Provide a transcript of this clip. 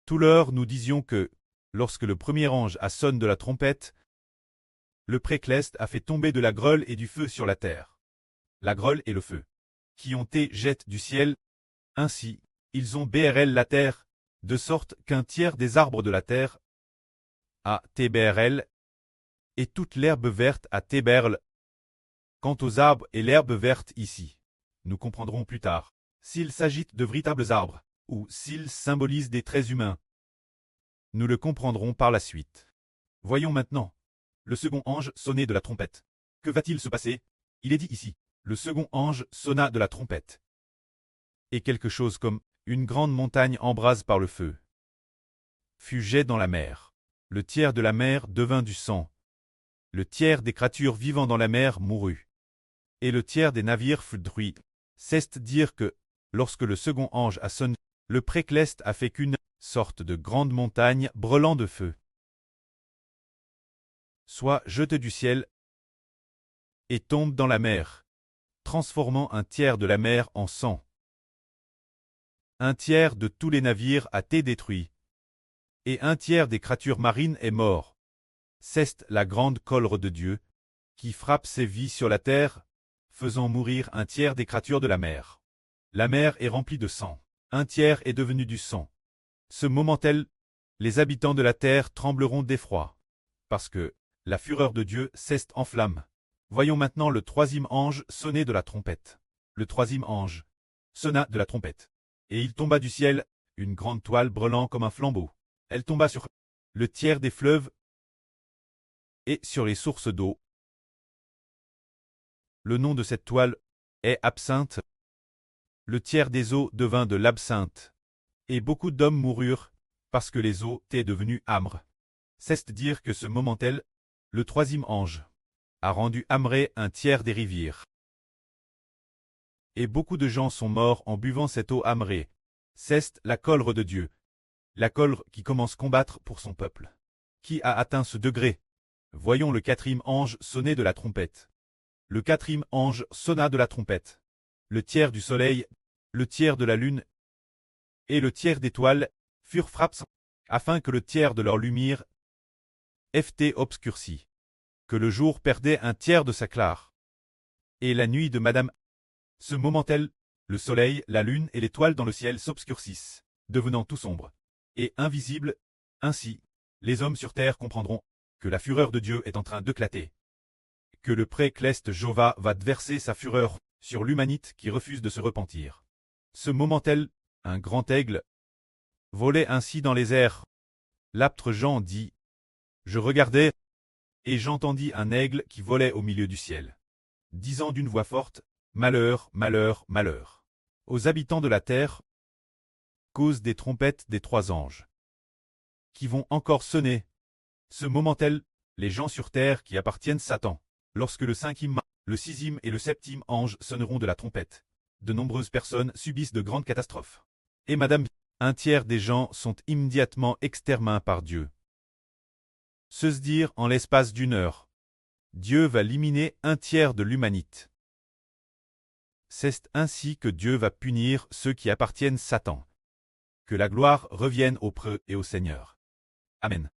Tout l'heure nous disions que, lorsque le premier ange a sonné de la trompette, le précleste a fait tomber de la grêle et du feu sur la terre. La grêle et le feu, qui ont été jettés du ciel, ainsi, ils ont BRL la terre, de sorte qu'un tiers des arbres de la terre a TBRL, et toute l'herbe verte a TBRL. Quant aux arbres et l'herbe verte ici, nous comprendrons plus tard, s'il s'agit de véritables arbres, ou s'ils symbolisent des traits humains. Nous le comprendrons par la suite. Voyons maintenant. Le second ange sonnait de la trompette. Que va-t-il se passer? Il est dit ici. Le second ange sonna de la trompette. Et quelque chose comme une grande montagne embrase par le feu fut jet dans la mer. Le tiers de la mer devint du sang. Le tiers des créatures vivant dans la mer mourut. Et le tiers des navires fut détruit. C'est dire que, lorsque le second ange a sonné, le précleste a fait qu'une sorte de grande montagne brûlant de feu soit jetée du ciel et tombe dans la mer, transformant un tiers de la mer en sang. Un tiers de tous les navires a été détruit, et un tiers des créatures marines est mort. C'est la grande colère de Dieu, qui frappe ses vies sur la terre, faisant mourir un tiers des créatures de la mer. La mer est remplie de sang. Un tiers est devenu du sang. Ce moment-là, les habitants de la terre trembleront d'effroi, parce que la fureur de Dieu cesse en flamme. Voyons maintenant le troisième ange sonner de la trompette. Le troisième ange sonna de la trompette, et il tomba du ciel, une grande toile brûlant comme un flambeau. Elle tomba sur le tiers des fleuves et sur les sources d'eau. Le nom de cette toile est absinthe. Le tiers des eaux devint de l'absinthe, et beaucoup d'hommes moururent, parce que les eaux étaient devenues amères. C'est dire que ce moment-là, le troisième ange a rendu amré un tiers des rivières. Et beaucoup de gens sont morts en buvant cette eau amrée. C'est la colère de Dieu. La colère qui commence à combattre pour son peuple. Qui a atteint ce degré? Voyons le quatrième ange sonner de la trompette. Le quatrième ange sonna de la trompette. Le tiers du soleil, le tiers de la lune et le tiers d'étoiles furent frappés, afin que le tiers de leur lumière fût obscurci, que le jour perdait un tiers de sa clarté, et la nuit de Madame. Ce moment-là, le soleil, la lune et l'étoile dans le ciel s'obscurcissent, devenant tout sombre et invisible. Ainsi, les hommes sur terre comprendront que la fureur de Dieu est en train d'éclater, que le précleste Jéhovah va verser sa fureur sur l'humanité qui refuse de se repentir. Ce moment-là, un grand aigle volait ainsi dans les airs. L'apôtre Jean dit: Je regardais, et j'entendis un aigle qui volait au milieu du ciel, disant d'une voix forte: Malheur, malheur, malheur aux habitants de la terre, cause des trompettes des trois anges, qui vont encore sonner. Ce moment-là, les gens sur terre qui appartiennent Satan, lorsque le cinquième, le sixième et le septième ange sonneront de la trompette, de nombreuses personnes subissent de grandes catastrophes. Et Madame, un tiers des gens sont immédiatement exterminés par Dieu. Se dire en l'espace d'une heure, Dieu va éliminer un tiers de l'humanité. C'est ainsi que Dieu va punir ceux qui appartiennent Satan. Que la gloire revienne au Preux et au Seigneur. Amen.